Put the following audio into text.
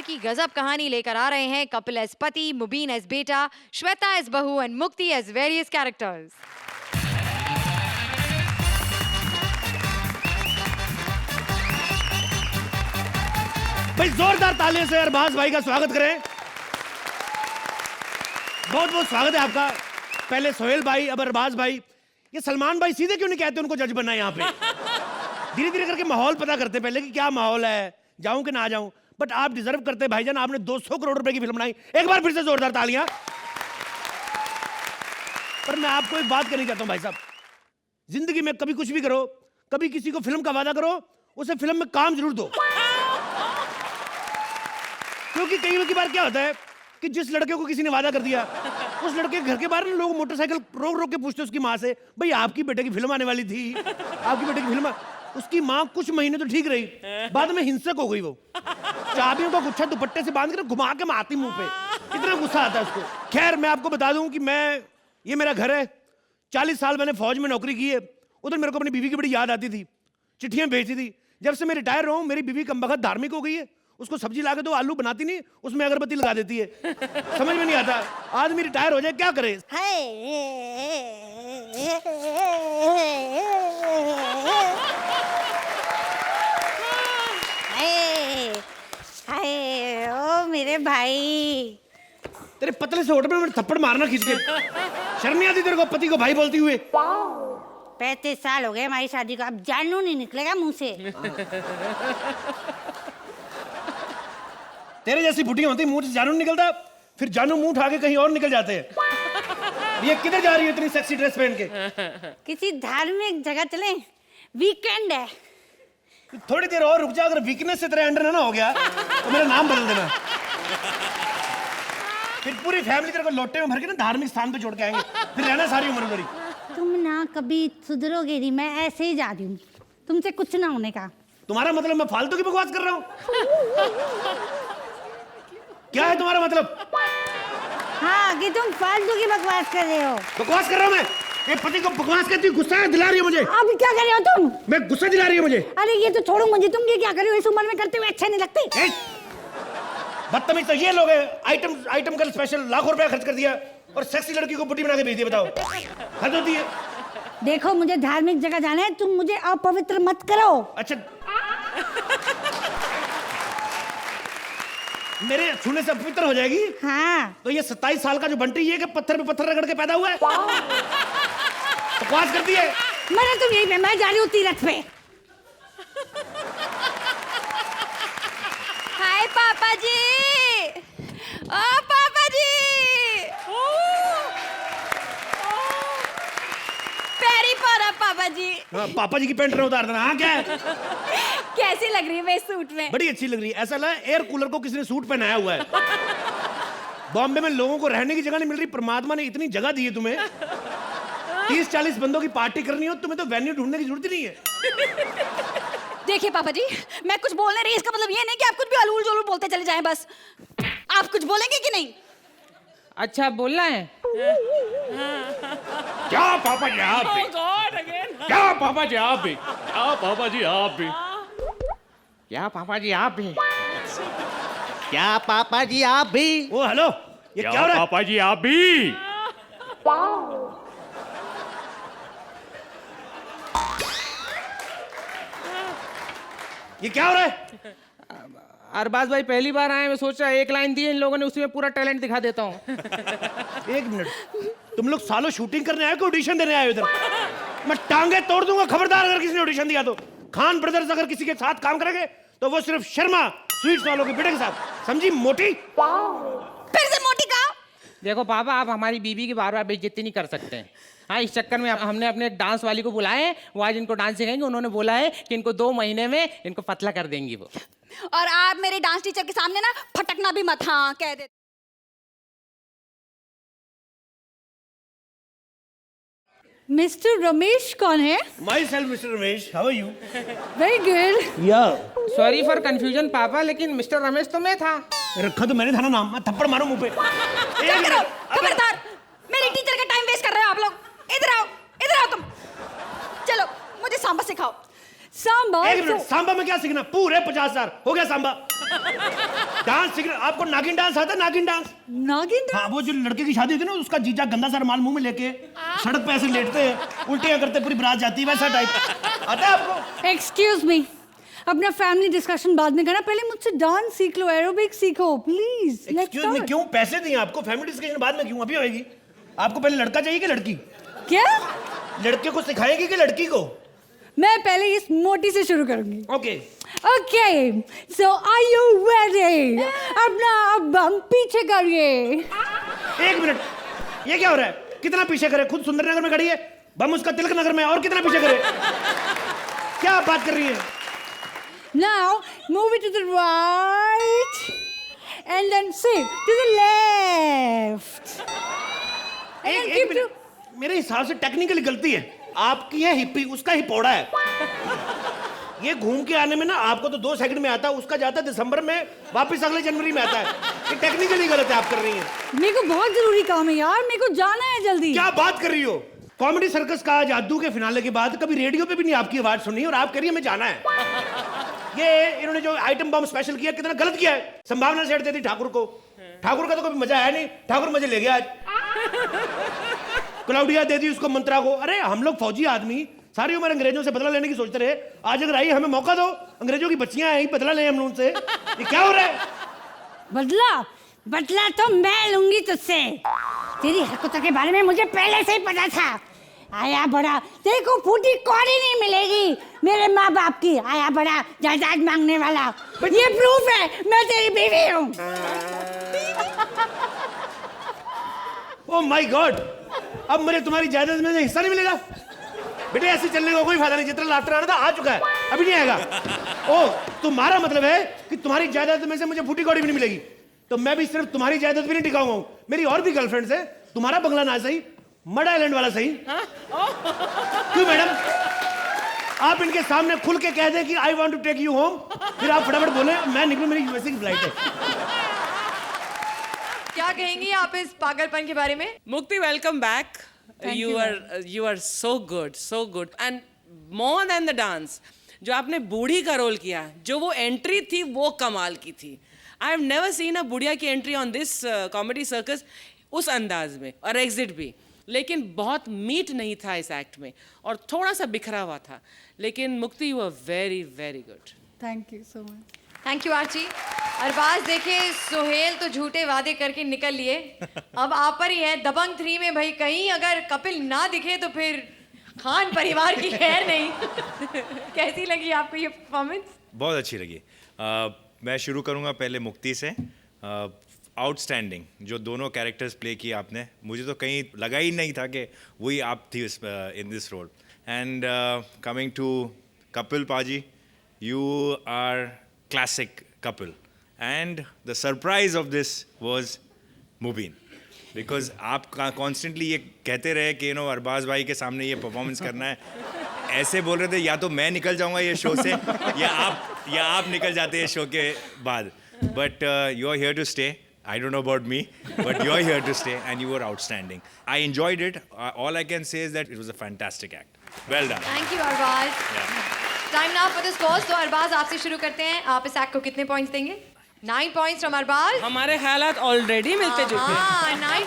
की गजब कहानी लेकर आ रहे हैं कपिल एज पति, मुबीन एज बेटा, श्वेता एज बहू एंड मुक्ति एज वेरियस कैरेक्टर्स। भाई जोरदार तालियों से अरबाज भाई का स्वागत करें। बहुत बहुत स्वागत है आपका। पहले सोहेल भाई, अब अरबाज भाई। ये सलमान भाई सीधे क्यों नहीं कहते उनको जज बनना है यहाँ पे? धीरे धीरे करके माहौल पता करते पहले कि क्या माहौल है, जाऊं कि ना जाऊं। बट आप डिजर्व करते भाईजान, आपने 200 करोड़ रुपए की फिल्म बनाई। एक बार फिर से जोरदार तालियां। पर मैं आपको एक बात करनी चाहता हूं भाई साहब, जिंदगी में कभी कुछ भी करो, कभी किसी को फिल्म का वादा करो, उसे फिल्म में काम जरूर दो। क्योंकि कई बार क्या होता है कि जिस लड़के को किसी ने वादा कर दिया, उस लड़के के घर के बाहर लोग मोटरसाइकिल रोक रोक के पूछते उसकी माँ से, भाई आपकी बेटे की फिल्म आने वाली थी, आपकी बेटे की फिल्म। उसकी माँ कुछ महीने तो ठीक रही, बाद में हिंसक हो गई। वो चाबियों का गुच्छा दुपट्टे से बांध कर घुमा के मारती मुंह पे, इतना गुस्सा आता है उसको। खैर मैं आपको बता दूं कि ये मेरा घर है। 40 साल मैंने फौज में नौकरी की है। उधर मेरे को अपनी बीवी की बड़ी याद आती थी, चिट्ठियां भेजती थी। जब से मैं रिटायर रहा हूं, मेरी बीवी कमबख्त धार्मिक हो गई है। उसको सब्जी ला के दो, आलू बनाती नहीं, उसमें अगरबत्ती लगा देती है। समझ में नहीं आता आदमी रिटायर हो जाए क्या करे। ओ मेरे भाई, तेरे पतले से होठ में थप्पड़ मारना खींच के। शर्म नहीं आती तेरे को पति को भाई बोलती हुए? 35 साल हो गए हमारी शादी को, अब जानू नहीं निकलेगा मुंह से। तेरे जैसी बुढ़िया होती मुंह से जानू नहीं निकलता, फिर जानू मुंह उठा के कहीं और निकल जाते हैं। ये किधर जा रही है इतनी सेक्सी ड्रेस पहन के? किसी धार्मिक जगह चले, वीकेंड है। थोड़ी देर और रुक जा, अगर वीकनेस से तेरे अंडर ना हो गया तो मेरा नाम बदल देना। फिर पूरी फैमिली तेरे को लोटे में भर के ना धार्मिक स्थान पे छोड़ के आएंगे, फिर रहना सारी उम्र उधर ही। तुम ना कभी सुधरोगे नहीं, मैं ऐसे ही जा रही हूँ, तुमसे कुछ ना होने का। तुम्हारा मतलब मैं फालतू की बकवास कर रहा हूँ? क्या है तुम्हारा मतलब? हाँ, कि तुम फालतू की बकवास कर रहे हो। बकवास कर रहा हूँ मैं? ए, पति को बकवास करती हूँ, गुस्सा दिला रही है मुझे। अब क्या कर रहे हो तुम? मैं गुस्सा दिला रही है मुझे। अरे ये तो छोड़ो मुझे, तुम ये क्या कर रहे हो? इस उम्र में करते हुए अच्छे नहीं लगते। बदतमीज तो ये लोग हैं। आइटम का स्पेशल लाखों रुपया खर्च कर दिया और सेक्सी लड़की को बुढ़ी बना के भेज दिया। बताओ, हद होती है। देखो मुझे धार्मिक जगह जाना है, तुम मुझे अपवित्र मत करो। अच्छा, मेरे छूने से अपवित्र हो जाएगी? हाँ। तो ये 27 साल का जो बंटी ये कि पत्थर पे पत्थर रगड़ के पैदा हुआ है? बकवास करती है। मैंने तुम यही पे, मैं जा रही हूँ तीरथ पे। हाय पापा जी, ओ पापा जी, पैरी पड़ा पापा जी। हाँ, पापा जी की पैंट ना उतार देना। हाँ क्या है? कैसी लग रही है मैं इस सूट में? बड़ी अच्छी लग रही है। ऐसा लगा एयर कूलर को किसी ने सूट पहनाया हुआ है। बॉम्बे में लोगों को रहने की जगह नहीं मिल रही, परमात्मा ने इतनी जगह दी है तुम्हें। 30-40 बंदों की पार्टी करनी हो, तुम्हें तो वेन्यू ढूंढने की जरूरत ही नहीं है। देखिए पापा जी, मैं कुछ बोलने रही, इसका मतलब ये नहीं कि आप कुछ भी अलूल जुलूल बोलते चले जाएं। बस आप कुछ बोलेंगे कि नहीं? अच्छा बोलना है? क्या पापा जी आप भी? क्या पापा जी आप भी? क्या पापा जी आप भी? क्या पापा जी आप भी? क्या पापा जी आप भी? ओ हेलो, ये क्या हो रहा है? पापा जी आप भी? ये क्या हो रहा है? अरबाज भाई पहली बार आए, मैं सोच रहा एक लाइन दी इन लोगों ने, उसी में पूरा टैलेंट दिखा देता हूँ। एक मिनट, तुम लोग सालों शूटिंग करने आए हो, ऑडिशन देने आए हो इधर? मैं टांगे तोड़ दूंगा खबरदार अगर किसी ने ऑडिशन दिया तो। खान ब्रदर्स अगर किसी के साथ काम करेंगे तो वो सिर्फ शर्मा स्वीट्स वालों के बेटे के साथ। समझी मोटी? फिर से मोटी कहा? देखो पापा, आप हमारी बीबी की बार बार बेइज्जती नहीं कर सकते हैं। हाँ, इस चक्कर में हमने अपने डांस वाली को बुलाए हैं, वो आज इनको डांस सिखाएंगे। उन्होंने बोला है कि इनको 2 महीने में इनको पतला कर देंगी वो। और आप मेरे डांस टीचर के सामने ना फटकना भी मत। हाँ कह दे। मिस्टर रमेश कौन है? Myself mister Ramesh, how are you? Very good. या सॉरी फॉर कंफ्यूजन पापा, लेकिन मिस्टर रमेश तो मैं था। रखा तो मैंने था ना नाम, मैं थप्पड़ मारूं मुंह पे। खबरदार, मेरे टीचर का टाइम वेस्ट कर रहे हो आप लोग। इधर आओ तुम। चलो मुझे सांबा सिखाओ। सांबा एक मिनट, सांबा में क्या सीखना? पूरे 50,000 हो गया सांबा। डांस सीखना आपको? नागिन डांस आता है? नागिन डांस? नागिन हाँ, वो जो लड़के की शादी होती है ना, उसका जीजा गंदा सा रुमाल मुंह में लेके सड़क पे ऐसे लेटते हैं, उल्टियां करते, पूरी बारात जाती है, वैसा टाइप आता है आपको? एक्सक्यूज मी, अपना फैमिली डिस्कशन बाद में करना, पहले मुझसे डांस सीख लो, एरोबिक सीखो प्लीज। एक्सक्यूज मी, क्यों पैसे दिए आपको? फैमिली डिस्कशन बाद में क्यों? अभी होएगी। आपको पहले लड़का चाहिए कि लड़की? क्या? लड़के को सिखाएगी कि लड़की को? मैं पहले इस मोटी से शुरू करूंगी। Okay. Okay, so are you ready? अपना अब हम पीछे करिए। एक मिनट, ये क्या हो रहा है? कितना पीछे करे? खुद सुंदरनगर में खड़ी है, बम उसका तिलक नगर में, और कितना पीछे करे? क्या आप बात कर रही हैं? Now move it to the right and then shift to the left. And then एक keep मिनट, मेरे हिसाब से टेक्निकली गलती है। आपकी है हिप्पी, उसका हिपौड़ा है। ये घूम के आने में ना आपको तो 2 सेकंड में आता है, उसका जाता है दिसंबर में, वापस अगले जनवरी में आता है। ये टेक्निकली गलत है आप कर रही हैं। मेरे को बहुत जरूरी काम है यार, मेरे को जाना है जल्दी। क्या बात कर रही हो? कॉमेडी सर्कस का जादू के फिनाले के बाद कभी रेडियो पे भी नहीं आपकी आवाज सुनी, और आप कह रही है हमें जाना है। ये इन्होंने जो आइटम बम स्पेशल किया, कितना गलत किया है। संभावना सेट दे दी ठाकुर को। ठाकुर का तो कभी मजा आया नहीं, ठाकुर मजे ले गया आज। क्लाउडिया दे दी उसको मंत्रा को। अरे हम लोग फौजी आदमी सारी उम्र अंग्रेजों से बदला लेने की सोचते रहे, आज अगर आई हमें मौका दो, अंग्रेजों की बच्चियां आई, बदला लें हम उनसे। ये क्या हो रहा है? बदला तो मैं लूंगी तुझसे। तेरी हरकतों के बारे में मुझे पहले से ही पता था। आया बड़ा, तेरे को फूटी कौड़ी नहीं मिलेगी मेरे माँ बाप की। आया बड़ा जायदाद मांगने वाला। ये प्रूफ है मैं तेरी बीवी हूँ। ओह माय गॉड, अब मुझे तुम्हारी जायदाद में से हिस्सा नहीं मिलेगा? बेटे ऐसे चलने का कोई फायदा नहीं, जितना लाफ्टर आना था आ चुका है, अभी नहीं आएगा। ओह, तुम्हारा मतलब है कि तुम्हारी जायदाद में से मुझे फूटी कौड़ी भी नहीं मिलेगी? तो मैं भी सिर्फ तुम्हारी जायदाद भी नहीं टिकाऊंगा। मेरी और भी गर्लफ्रेंड्स है, तुम्हारा बंगला ना सही, मड आइलैंड वाला सही। क्यों मैडम, आप इनके सामने खुल के कह दें कि I want to take you home, फिर आप फटाफट बोले मैं निकलूं, मेरी यूएसए की फ्लाइट है। क्या कहेंगी आप इस पागलपन के बारे में? Mukti, welcome back. You are so good. And more than the dance, जो आपने बूढ़ी का रोल किया, जो वो एंट्री थी वो कमाल की थी। I have never seen a बुढ़िया की entry on this comedy circus उस अंदाज में, और एग्जिट भी। लेकिन बहुत मीट नहीं था इस एक्ट में, और थोड़ा सा बिखरा हुआ था। लेकिन Mukti, you are very very good. Thank you so much. Thank you Archi. Arbaaz, देखिए सोहेल तो झूठे वादे करके निकल लिए, अब आप पर ही है। दबंग 3 में भाई कहीं अगर कपिल ना दिखे तो फिर खान परिवार की खैर नहीं। कैसी लगी आपको ये परफॉर्मेंस? बहुत अच्छी लगी। मैं शुरू करूंगा पहले मुक्ति से। आउटस्टैंडिंग जो दोनों कैरेक्टर्स प्ले किए आपने, मुझे तो कहीं लगा ही नहीं था कि वही आप थी in this role. And coming to Kapil paaji, you are classic couple, and the surprise of this was Mubin, because आप constantly ये कहते रहे कि अरबाज भाई के सामने ये परफॉर्मेंस करना है, ऐसे बोल रहे थे या तो मैं निकल जाऊंगा ये शो से या आप निकल जाते हैं शो के बाद, but you are here to stay. I don't know about me, but you're here to stay, and you were outstanding. I enjoyed it. All I can say is that it was a fantastic act. Well done. Thank you Arbaaz. Time now for the scores. तो अरबाज, आपसे शुरू करते हैं। आप इस act को कितने points देंगे? 9 पॉइंट्स फ्रॉम अरबाज। हमारे ख्यालात ऑलरेडी मिलते जुलते हैं। हाँ, 9